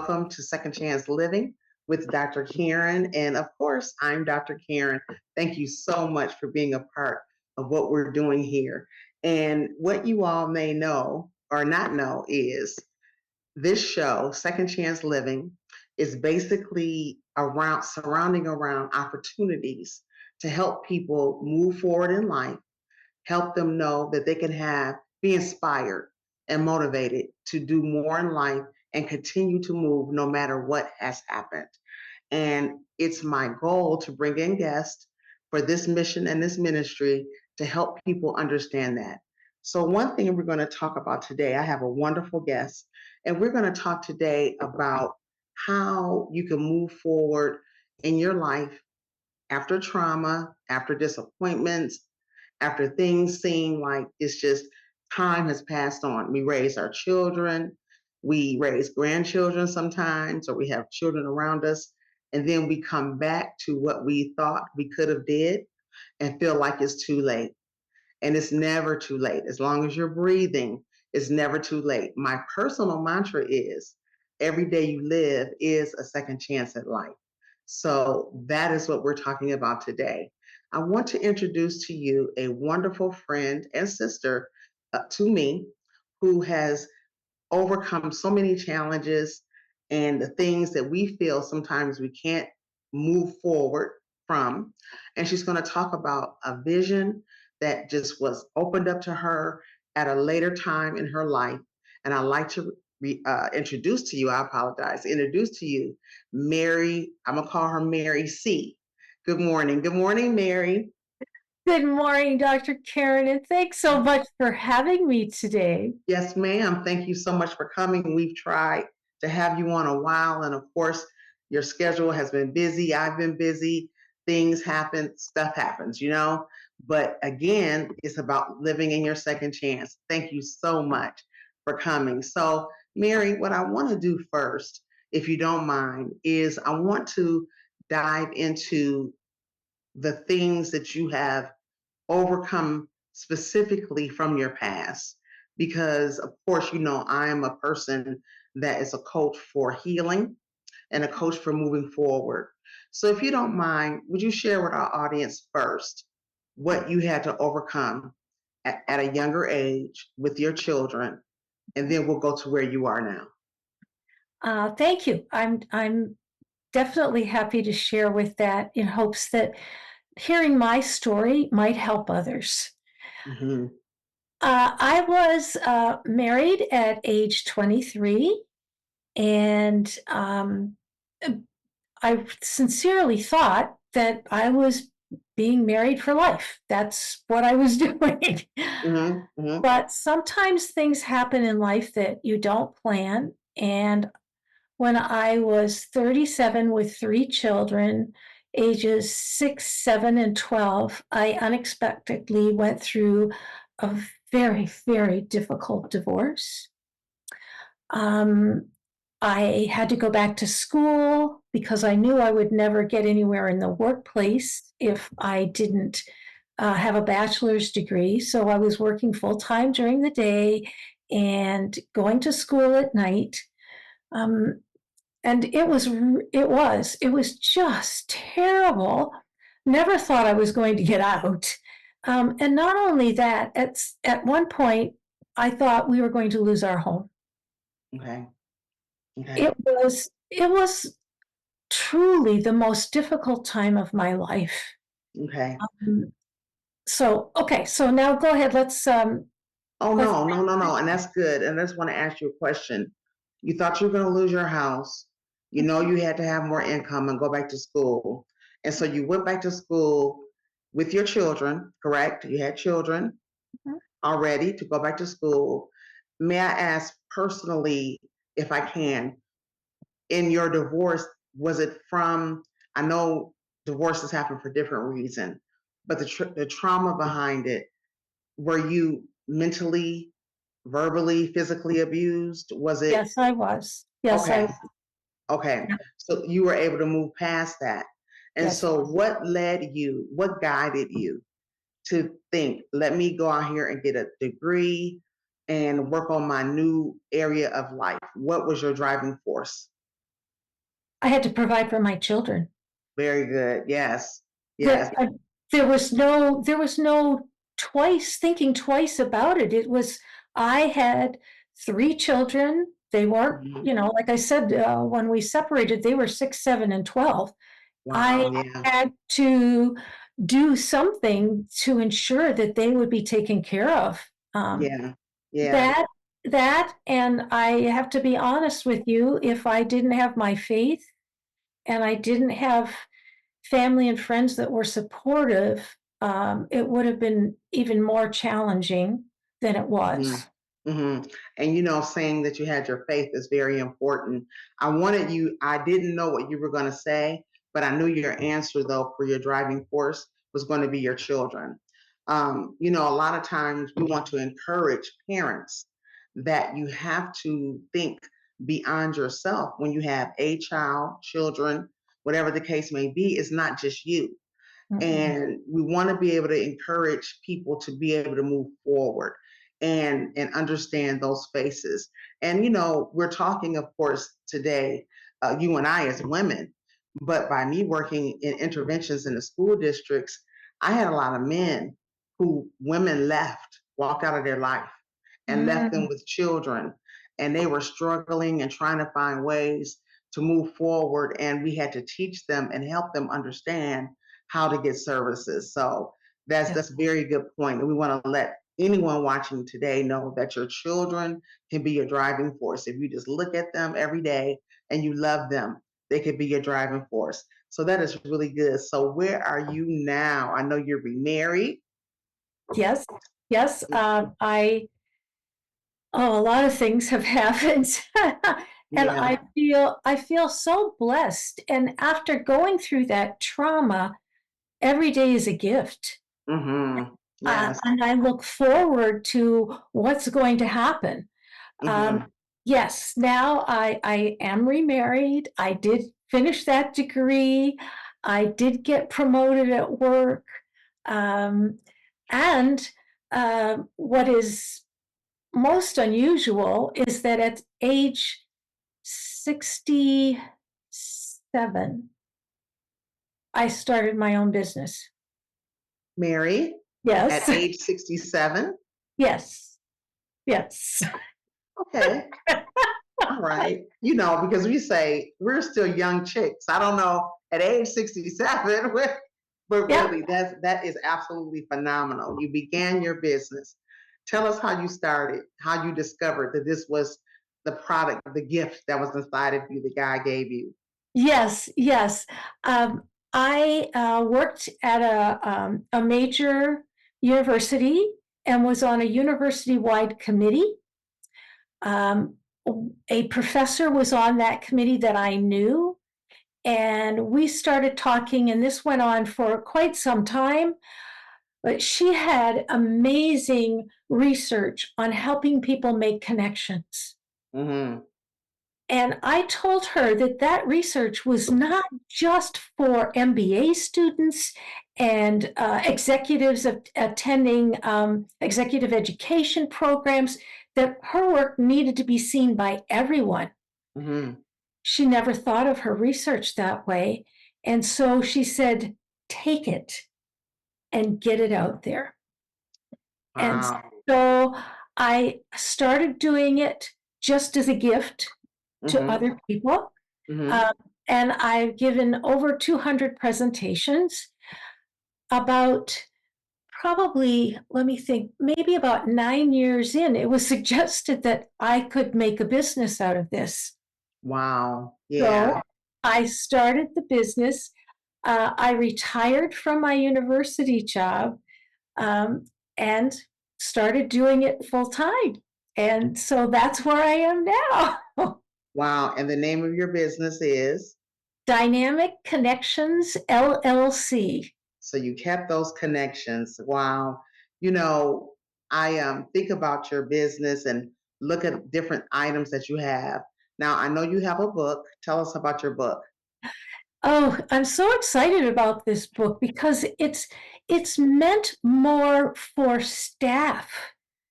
welcome to Second Chance Living with Dr. Karen. And of course, I'm Dr. Karen. Thank you so much for being a part of what we're doing here. And what you all may know or not know is this show, Second Chance Living, is basically surrounding around opportunities to help people move forward in life, help them know that they can be inspired and motivated to do more in life and continue to move no matter what has happened. And it's my goal to bring in guests for this mission and this ministry to help people understand that. So, one thing we're going to talk about today, I have a wonderful guest, and we're going to talk today about how you can move forward in your life after trauma, after disappointments, after things seem like it's just time has passed on. We raise our children, we raise grandchildren sometimes, or we have children around us, and then we come back to what we thought we could have did and feel like it's too late. And it's never too late. As long as you're breathing, it's never too late. My personal mantra is every day you live is a second chance at life. So that is what we're talking about today. I want to introduce to you a wonderful friend and sister to me who has overcome so many challenges and the things that we feel sometimes we can't move forward from. And she's going to talk about a vision that just was opened up to her at a later time in her life. And I'd like to introduce to you, introduce to you Mary. I'm going to call her Mary C. Good morning. Good morning, Mary. Good morning, Dr. Karen, and thanks so much for having me today. Yes, ma'am. Thank you so much for coming. We've tried to have you on a while, and of course, your schedule has been busy. I've been busy. Things happen, stuff happens, But again, it's about living in your second chance. Thank you so much for coming. So, Mary, what I want to do first, if you don't mind, is I want to dive into the things that you have overcome specifically from your past. Because, of course, I am a person that is a coach for healing and a coach for moving forward. So, if you don't mind, would you share with our audience first what you had to overcome at a younger age with your children, and then we'll go to where you are now? Thank you. I'm definitely happy to share with that in hopes that hearing my story might help others. Mm-hmm. I was married at age 23, and I sincerely thought that I was being married for life. That's what I was doing. Mm-hmm. Mm-hmm. But sometimes things happen in life that you don't plan. And when I was 37 with 3 children, ages 6, 7, and 12, I unexpectedly went through a very, very difficult divorce. I had to go back to school because I knew I would never get anywhere in the workplace if I didn't have a bachelor's degree. So I was working full time during the day and going to school at night. And it was just terrible. Never thought I was going to get out. And not only that, at one point, I thought we were going to lose our home. Okay. Okay. It was truly the most difficult time of my life. Okay. So now go ahead. Let's. Oh, no. And that's good. And I just want to ask you a question. You thought you were going to lose your house. You know you had to have more income and go back to school. And so you went back to school with your children, correct? You had children already to go back to school. May I ask personally, if I can, in your divorce, was it from, I know divorces happen for different reasons, but the trauma behind it, were you mentally, verbally, physically abused? Was it? Yes, I was. Yes, Okay. I was. Okay. So you were able to move past that. And Yes. so what guided you to think, let me go out here and get a degree and work on my new area of life? What was your driving force? I had to provide for my children. Very good. Yes. Yes. There, there was no thinking twice about it. It was, I had 3 children. They weren't, Mhm. like I said, when we separated, they were 6, 7, and 12. I Wow. Yeah. had to do something to ensure that they would be taken care of. Um, Yeah. Yeah. that, and I have to be honest with you, if I didn't have my faith and I didn't have family and friends that were supportive, it would have been even more challenging than it Mhm. was. Mhm. And saying that you had your faith is very important. I didn't know what you were going to say, but I knew your answer, though, for your driving force was going to be your children. A lot of times we want to encourage parents that you have to think beyond yourself when you have a child, children, whatever the case may be. It's not just you. Mm-mm. And we want to be able to encourage people to be able to move forward and understand those spaces. And we're talking, of course, today, you and I as women, but by me working in interventions in the school districts, I had a lot of men who women left, walked out of their life and left them Mm, with children, and they were struggling and trying to find ways to move forward, and we had to teach them and help them understand how to get services. So yeah. that's a very good point. And we want to let anyone watching today know that your children can be your driving force. If you just look at them every day and you love them, they could be your driving force. So that is really good. So where are you now? I know you're remarried. Yes, yes. A lot of things have happened. And Yeah. I feel so blessed. And after going through that trauma, every day is a gift. Mm-hmm. Yes. And I look forward to what's going to happen. Mm-hmm. Yes, now I am remarried. I did finish that degree. I did get promoted at work. Um, and what is most unusual is that at age 67, I started my own business. Married at Yes, age 67. yes, yes. Okay. All right. Because we say we're still young chicks. I don't know at age 67, but Yeah. really that is absolutely phenomenal. You began your business. Tell us how you started, how you discovered that this was the product, the gift that was inside of you that God gave you. Yes, yes. Um, I worked at a major university and was on a university-wide committee. Um, a professor was on that committee that I knew, and we started talking, and this went on for quite some time. But she had amazing research on helping people make connections. Mm-hmm. And I told her that that research was not just for MBA students and executives attending executive education programs, that her work needed to be seen by everyone. Mm-hmm. She never thought of her research that way. And so she said, take it and get it out there. And Wow. so I started doing it just as a gift to Mm-hmm. other people. Mm-hmm. Um, and I've given over 200 presentations. About probably, let me think, maybe about 9 years in, it was suggested that I could make a business out of this. Wow. So Yeah. I started the business. I retired from my university job, um, and started doing it full time. And so that's where I am now. Wow. And the name of your business is? Dynamic Connections LLC. So you kept those connections. Wow. You know, I think about your business and look at different items that you have. Now, I know you have a book. Tell us about your book. Oh, I'm so excited about this book because it's meant more for staff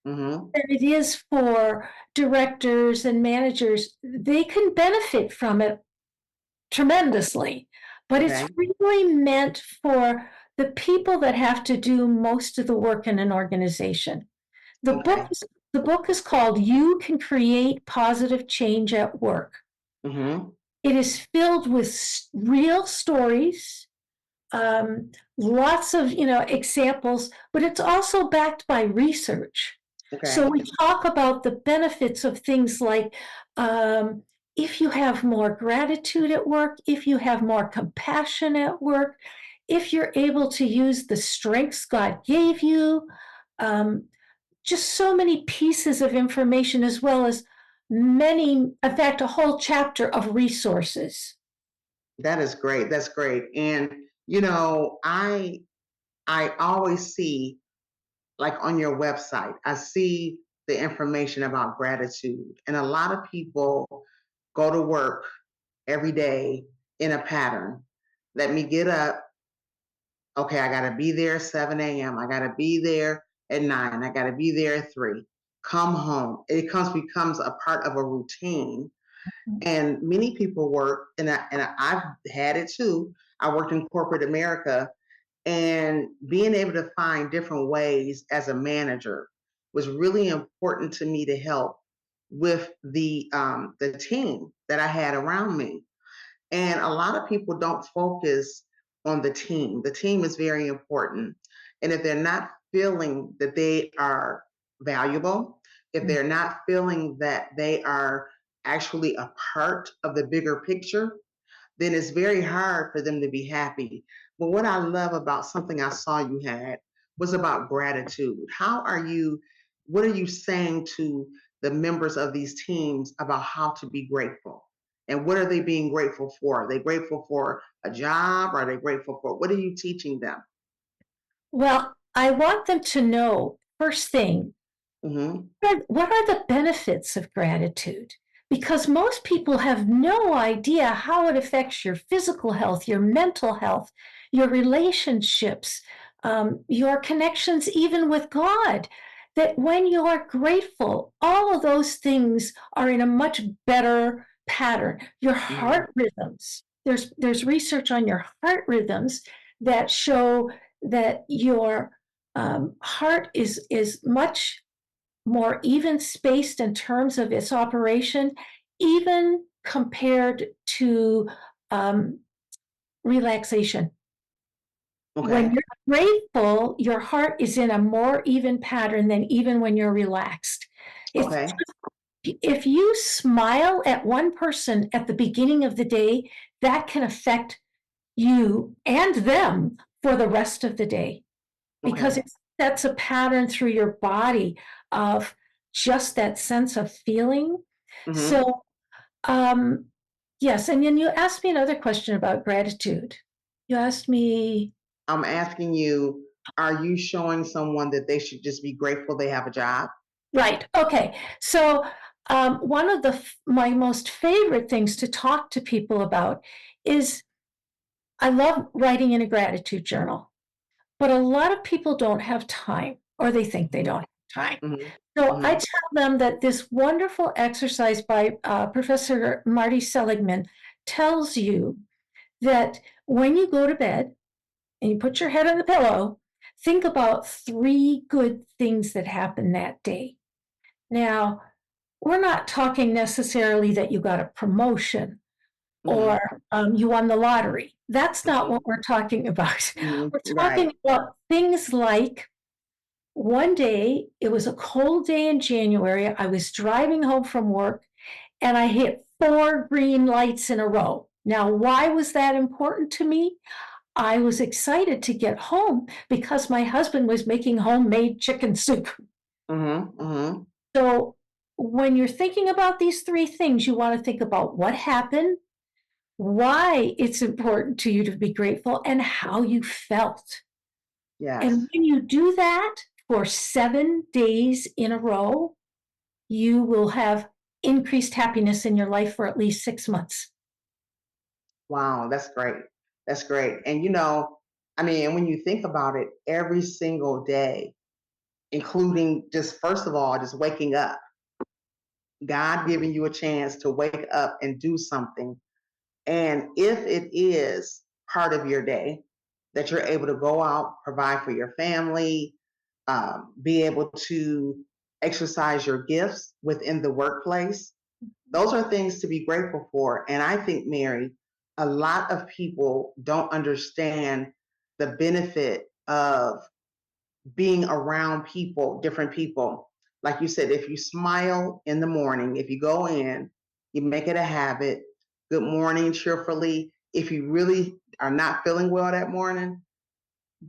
Mm-hmm. than it is for directors and managers. They can benefit from it tremendously, but it's Okay. really meant for the people that have to do most of the work in an organization. The book Okay. is, the book is called You Can Create Positive Change at Work. Mm-hmm. It is filled with real stories, lots of examples, but it's also backed by research. So Okay. we talk about the benefits of things like um, if you have more gratitude at work, if you have more compassion at work, if you're able to use the strengths God gave you, um, just so many pieces of information, as well as many, in fact, a whole chapter of resources. That is great. That's great. And you know, I always see, like on your website, I see the information about gratitude. And a lot of people go to work every day in a pattern. Let me get up. Okay, I got to be there 7 a.m. I got to be there at 9. I got to be there at 3. Come home. Becomes a part of a routine. And many people work, I've had it too. I worked in corporate America, and being able to find different ways as a manager was really important to me to help with the team that I had around me. And a lot of people don't focus on the team. The team is very important. And if they're not feeling that they are valuable, if they're not feeling that they are actually a part of the bigger picture, then it's very hard for them to be happy. But what I love about something I saw you had was about gratitude. What are you saying to the members of these teams about how to be grateful? And what are they being grateful for? Are they grateful for a job? Are they grateful for what are you teaching them? Well, I want them to know first thing, Mm-hmm. what are the benefits of gratitude? Because most people have no idea how it affects your physical health, your mental health, your relationships, your connections, even with God. That when you are grateful, all of those things are in a much better pattern. Your Mm-hmm. heart rhythms, there's research on your heart rhythms that show that your heart is much more even spaced in terms of its operation, even compared to um, relaxation. When Okay. you're grateful, your heart is in a more even pattern than even when you're relaxed. It's, Okay. if you smile at one person at the beginning of the day, that can affect you and them for the rest of the day, because Okay. it sets a pattern through your body of just that sense of feeling. Mm-hmm. So, um, yes. And then you asked me another question about gratitude. You asked me, I'm asking you, are you showing someone that they should just be grateful they have a job? right. Okay. So, one of my most favorite things to talk to people about is I love writing in a gratitude journal. But a lot of people don't have time, or they think they Mm-hmm. don't have time. So I Mm-hmm. tell them that this wonderful exercise by Professor Marty Seligman tells you that when you go to bed and you put your head on the pillow, think about 3 good things that happened that day. Now, we're not talking necessarily that you got a promotion Mm-hmm. or you won the lottery. That's not what we're talking about. Mm-hmm. We're Right. talking about things like one day, it was a cold day in January. I was driving home from work and I hit 4 green lights in a row. Now, why was that important to me? I was excited to get home because my husband was making homemade chicken soup. Mm-hmm. Mm-hmm. So, when you're thinking about these 3 things, you want to think about what happened, why it's important to you to be grateful, and how you felt. And Yes. when you do that for 7 days in a row, you will have increased happiness in your life for at least 6 months. Wow, that's great. That's great. And you know, I mean, and when you think about it, every single day, including just first of all, just waking up, God giving you a chance to wake up and do something And if it is part of your day that you're able to go out, provide for your family, be able to exercise your gifts within the workplace, those are things to be grateful for. And I think, Mary, a lot of people don't understand the benefit of being around people, different people. Like you said, if you smile in the morning, if you go in, you make it a habit, good morning cheerfully. If you really are not feeling well that morning,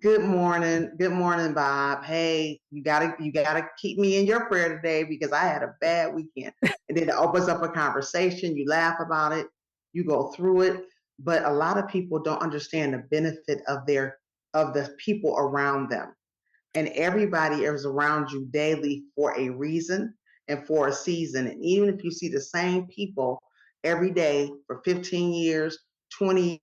good morning, Bob. Hey, you gotta keep me in your prayer today because I had a bad weekend. And then it opens up a conversation, you laugh about it, you go through it. But a lot of people don't understand the benefit of the people around them. And everybody is around you daily for a reason and for a season. And even if you see the same people every day for 15 years, 20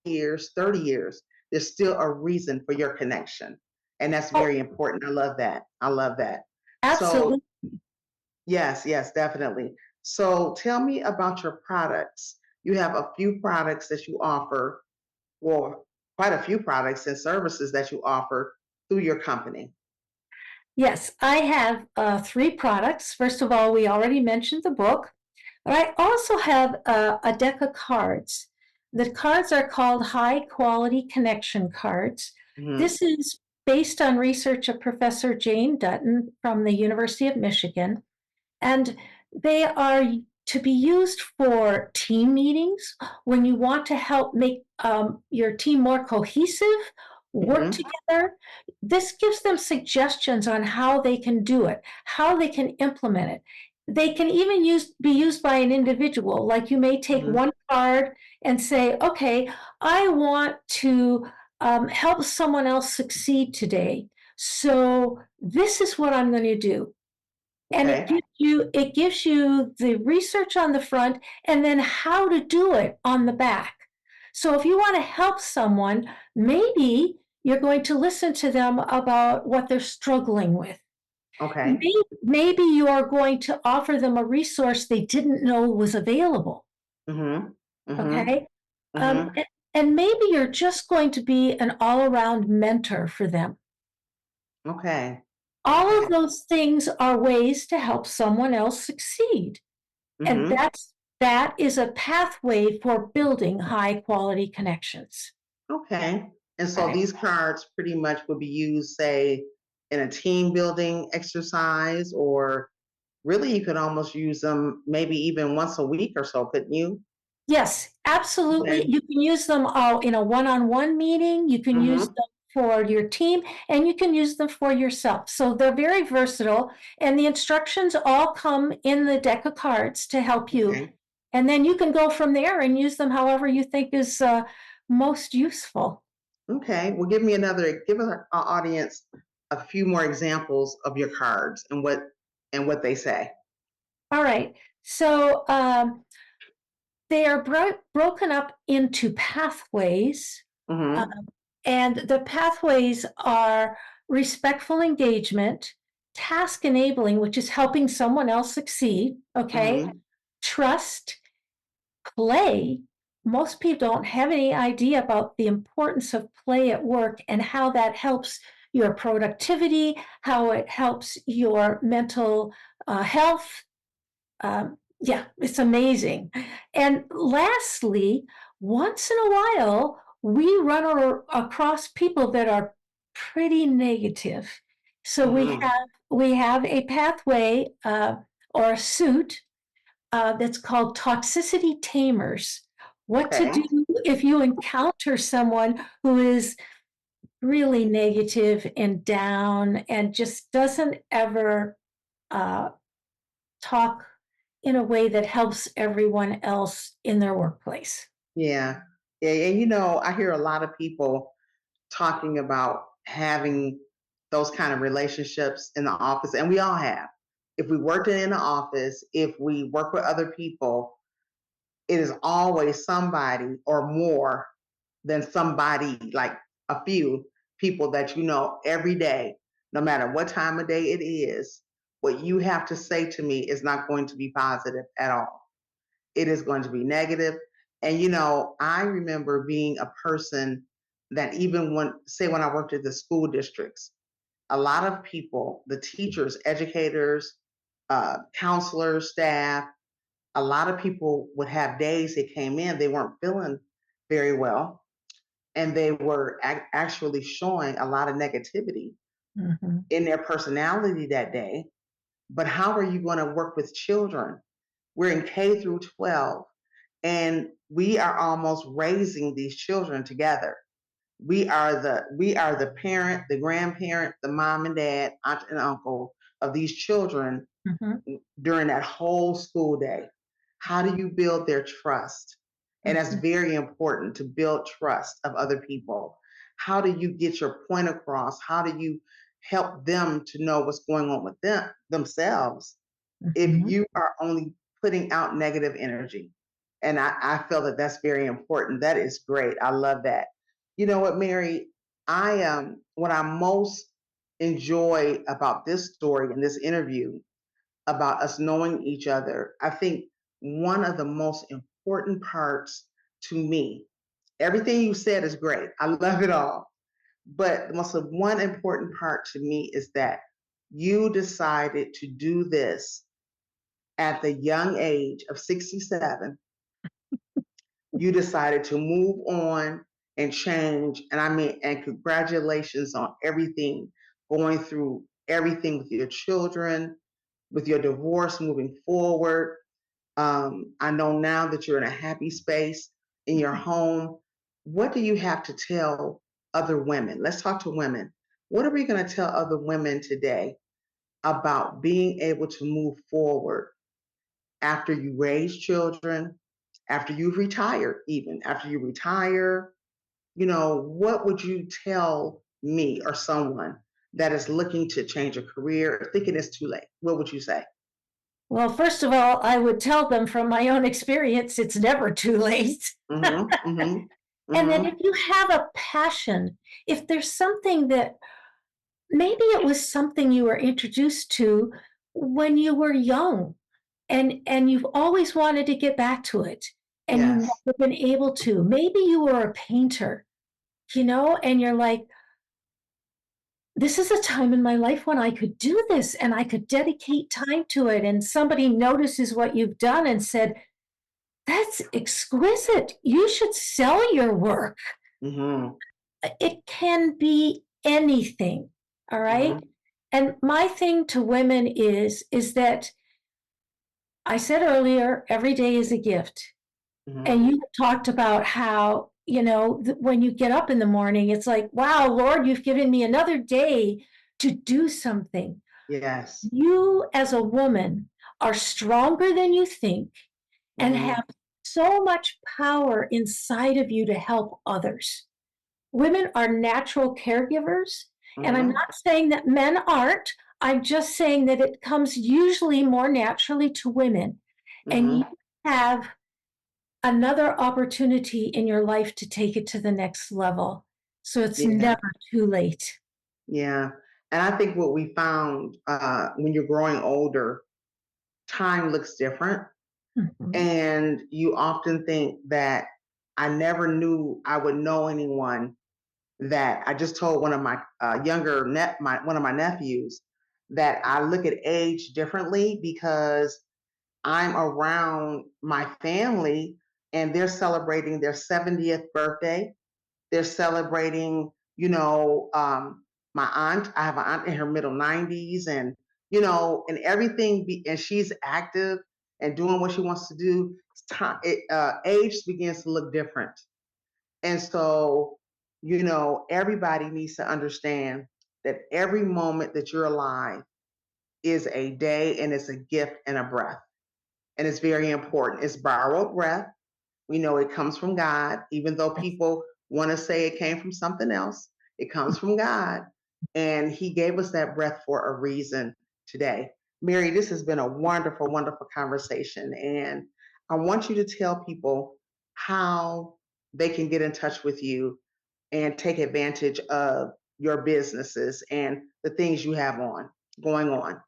years, 30 years, there's still a reason for your connection. And that's Oh, very important. I love that. I love that. So, absolutely. yes, yes, definitely. So, tell me about your products. You have a few products that you offer, well, quite a few products and services that you offer through your company. Yes, I have three products. First of all, we already mentioned the book, but I also have a deck of cards. The cards are called high quality connection cards. Hmm. This is based on research of Professor Jane Dutton from the University of Michigan. And they are to be used for team meetings when you want to help make your team more cohesive, work Hmm. together. This gives them suggestions on how they can do it, how they can implement it. They can even be used by an individual. Like you may take Hmm. one card and say, okay, I want to help someone else succeed today. So this is what I'm going to do, and Okay. it gives you the research on the front and then how to do it on the back. So if you want to help someone, maybe you're going to listen to them about what they're struggling with. Okay. Maybe you are going to offer them a resource they didn't know was available. Hmm. Hmm. Okay. Hmm. And maybe you're just going to be an all around mentor for them. Okay. All of Okay. those things are ways to help someone else succeed. And Hmm. that is a pathway for building high quality connections. Okay. And so Okay. these cards pretty much would be used, say, in a team building exercise, or really you could almost use them maybe even once a week or so, couldn't you? Yes, absolutely. Okay. You can use them all in a one-on-one meeting. You can use Hmm. them for your team and you can use them for yourself. So they're very versatile and the instructions all come in the deck of cards to help you. Okay. And then you can go from there and use them however you think is most useful. Okay. Well, give our audience a few more examples of your cards and what they say. All right. So they are broken up into pathways, uh, Hmm. and the pathways are respectful engagement, task enabling, which is helping someone else succeed, okay? Hmm. Trust, play. Most people don't have any idea about the importance of play at work and how that helps your productivity, how it helps your mental health. Yeah, it's amazing. And lastly, once in a while, we run across people that are pretty negative. So Hmm. we have a pathway or a suit that's called Toxicity Tamers. What to Okay. do if you encounter someone who is really negative and down and just doesn't ever uh, talk in a way that helps everyone else in their workplace. Yeah. Yeah. And I hear a lot of people talking about having those kind of relationships in the office, and we all have. If we worked in the office, if we work with other people, it is always somebody or more than somebody, like a few people that you know every day, no matter what time of day it is. What you have to say to me is not going to be positive at all. It is going to be negative. And I remember being a person that even when I worked at the school districts, a lot of people, the teachers, educators, counselors, staff, a lot of people would have days they came in, they weren't feeling very well, and they were actually showing a lot of negativity Mhm. in their personality that day. But how are you going to work with children? We're in K through 12, and we are almost raising these children together. We are the parent, the grandparent, the mom and dad, aunt and uncle of these children Mhm. during that whole school day. How do you build their trust? And that's Mhm. very important, to build trust of other people. How do you get your point across? How do you help them to know what's going on with them themselves if Mhm. you are only putting out negative energy? And I feel that that's very important. That is great. I love that. You know what, Mary? What I most enjoy about this story and this interview about us knowing each other, I think one of the most important parts to me, everything you said is great. I love it all. But the most one important part to me is that you decided to do this at the young age of 67. You decided to move on and change. And I mean, and congratulations on everything, going through everything with your children, with your divorce, moving forward. I know now that you're in a happy space in your home. What do you have to tell other women? Let's talk to women. What are we going to tell other women today about being able to move forward after you raise children, after you've retired, even after you retire? What would you tell me or someone that is looking to change a career, thinking it's too late? What would you say? Well, first of all, I would tell them from my own experience, it's never too late. Mm-hmm. Mm-hmm. And that Mm-hmm. if you have a passion, if there's something that maybe it was something you were introduced to when you were young and you've always wanted to get back to it and you've Yes. never been able to. Maybe you were a painter, and you're like, this is a time in my life when I could do this and I could dedicate time to it. And somebody notices what you've done and said, that's exquisite. You should sell your work. Mm-hmm. It can be anything. All right. Mm-hmm. And my thing to women is that I said earlier, every day is a gift. Mm-hmm. And you talked about how, when you get up in the morning, it's like, wow, Lord, you've given me another day to do something. Yes. You, as a woman, are stronger than you think and Mm-hmm. have so much power inside of you to help others. Women are natural caregivers. And I'm Mm-hmm. not saying that men aren't. I'm just saying that it comes usually more naturally to women. And you Mm-hmm. have another opportunity in your life to take it to the next level. So it's Yeah. never too late. Yeah. And I think what we found when you're growing older, time looks different. Mhm. And you often think that I never knew I would know anyone that I just told one of my one of my nephews that I look at age differently because I'm around my family and they're celebrating their 70th birthday. They're celebrating, my aunt. I have an aunt in her middle 90s, and and everything. And she's active and doing what she wants to do. Age begins to look different, and so everybody needs to understand that every moment that you're alive is a day, and it's a gift and a breath, and it's very important. It's borrowed breath. We know it comes from God, even though people want to say it came from something else. It comes from God. And He gave us that breath for a reason today. Mary, this has been a wonderful, wonderful conversation. And I want you to tell people how they can get in touch with you and take advantage of your businesses and the things you have going on.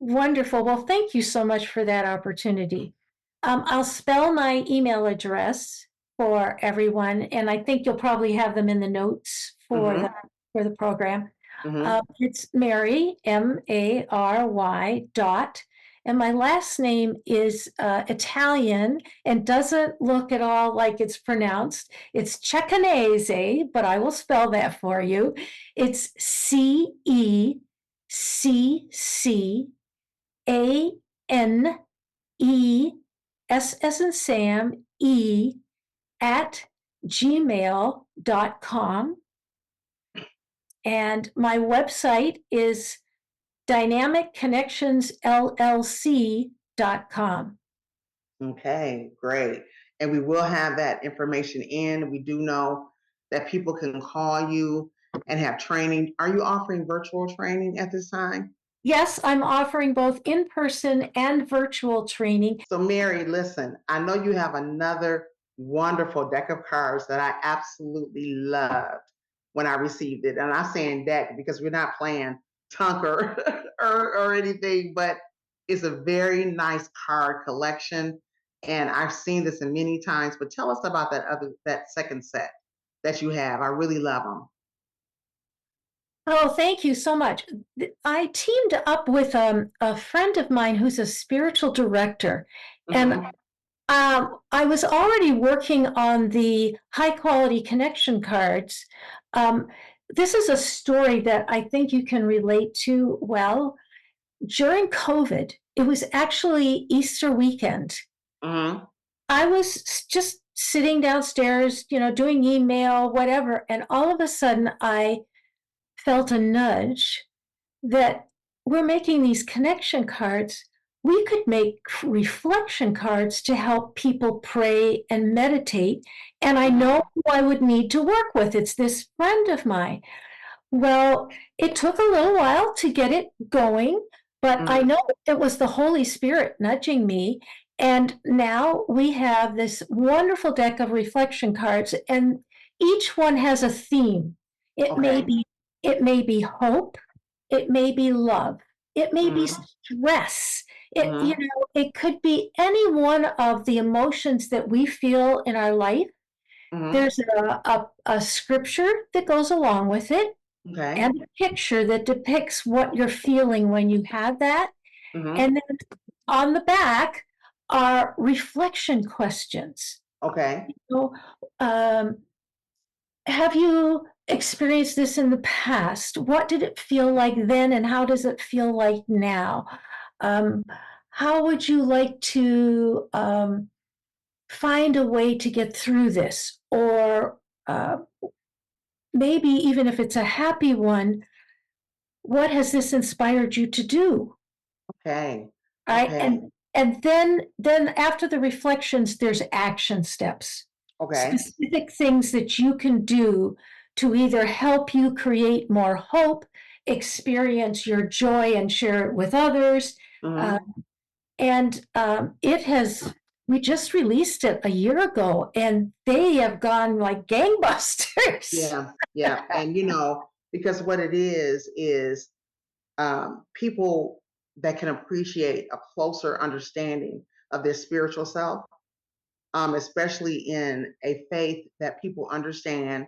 Wonderful. Well, thank you so much for that opportunity. I'll spell my email address for everyone, and I think you'll probably have them in the notes Mm-hmm. for the program. Mm-hmm. It's Mary, Mary, dot, and my last name is Italian and doesn't look at all like it's pronounced. It's Cecanese, but I will spell that for you. It's Ceccane, S as in Sam, at gmail.com. And my website is Dynamic Connections LLC.com. Okay, great. And we will have that information in. We do know that people can call you and have training. Are you offering virtual training at this time? Yes, I'm offering both in person and virtual training. So, Mary, listen, I know you have another wonderful deck of cards that I absolutely loved when I received it. And I'm saying deck because we're not playing Tunker or anything, but it's a very nice card collection. And I've seen this in many times, but tell us about that second set that you have. I really love them. Oh, thank you so much. I teamed up with a friend of mine who's a spiritual director, and Mm-hmm. I was already working on the high quality connection cards. Um, this is a story that I think you can relate to well. During COVID, it was actually Easter weekend. Mm-hmm. I was just sitting downstairs, doing email, whatever, and all of a sudden I felt a nudge that we're making these connection cards. We could make reflection cards to help people pray and meditate. And I Mm-hmm. know who I would need to work with. It's this friend of mine. Well, it took a little while to get it going, but I Mm-hmm. know it was the Holy Spirit nudging me. And now we have this wonderful deck of reflection cards, and each one has a theme. It may Okay. be, it may be hope, it may be love, it may be Mm-hmm. stress. Mm-hmm. It could be any one of the emotions that we feel in our life. Mm-hmm. There's a scripture that goes along with it Okay. and a picture that depicts what you're feeling when you have that. Mm-hmm. And then on the back are reflection questions. Okay. So, um, have you experienced this in the past? What did it feel like then, and how does it feel like now? Um, how would you like to find a way to get through this? Or maybe even if it's a happy one, what has this inspired you to do? Okay. Right? Okay. And then after the reflections, there's action steps, Okay. specific things that you can do to either help you create more hope, experience your joy and share it with others. Uh, Mm-hmm. and we just released it a year ago, and they have gone like gangbusters. Yeah. Yeah. And because what it is people that can appreciate a closer understanding of their spiritual self, especially in a faith that people understand.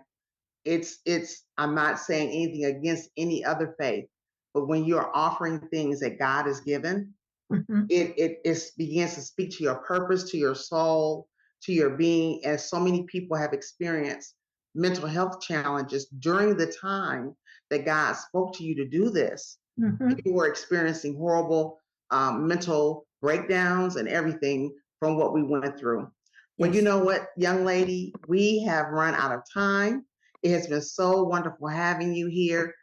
I'm not saying anything against any other faith, but when you're offering things that God has given, Mhm, it begins to speak to your purpose, to your soul, to your being. As so many people have experienced mental health challenges during the time that God spoke to you to do this. mhm. People were experiencing horrible mental breakdowns and everything from what we went through. Well, you Yes. know what, young lady, we have run out of time. It has been so wonderful having you here.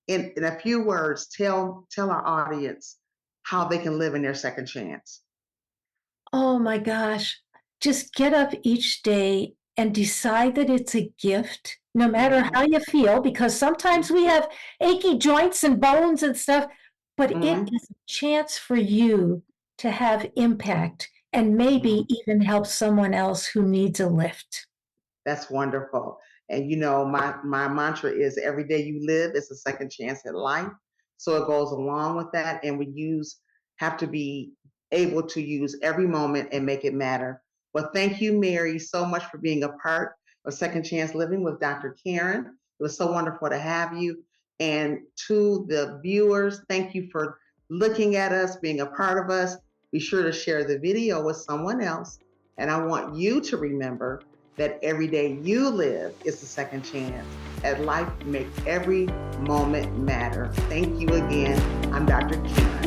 In a few words, tell our audience how they can live in their second chance. Oh my gosh. Just get up each day and decide that it's a gift, no matter Mm-hmm. how you feel, because sometimes we have achy joints and bones and stuff, but it Mm-hmm. is a chance for you to have impact and Mm-hmm. maybe even help someone else who needs a lift. That's wonderful. And my mantra is every day you live is a second chance at life. So it goes along with that. And have to be able to use every moment and make it matter. Well, thank you, Mary, so much for being a part of Second Chance Living with Dr. Karen. It was so wonderful to have you. And to the viewers, thank you for looking at us, being a part of us. Be sure to share the video with someone else. And I want you to remember that every day you live is a second chance. At life, make every moment matter. Thank you again. I'm Dr. Karen.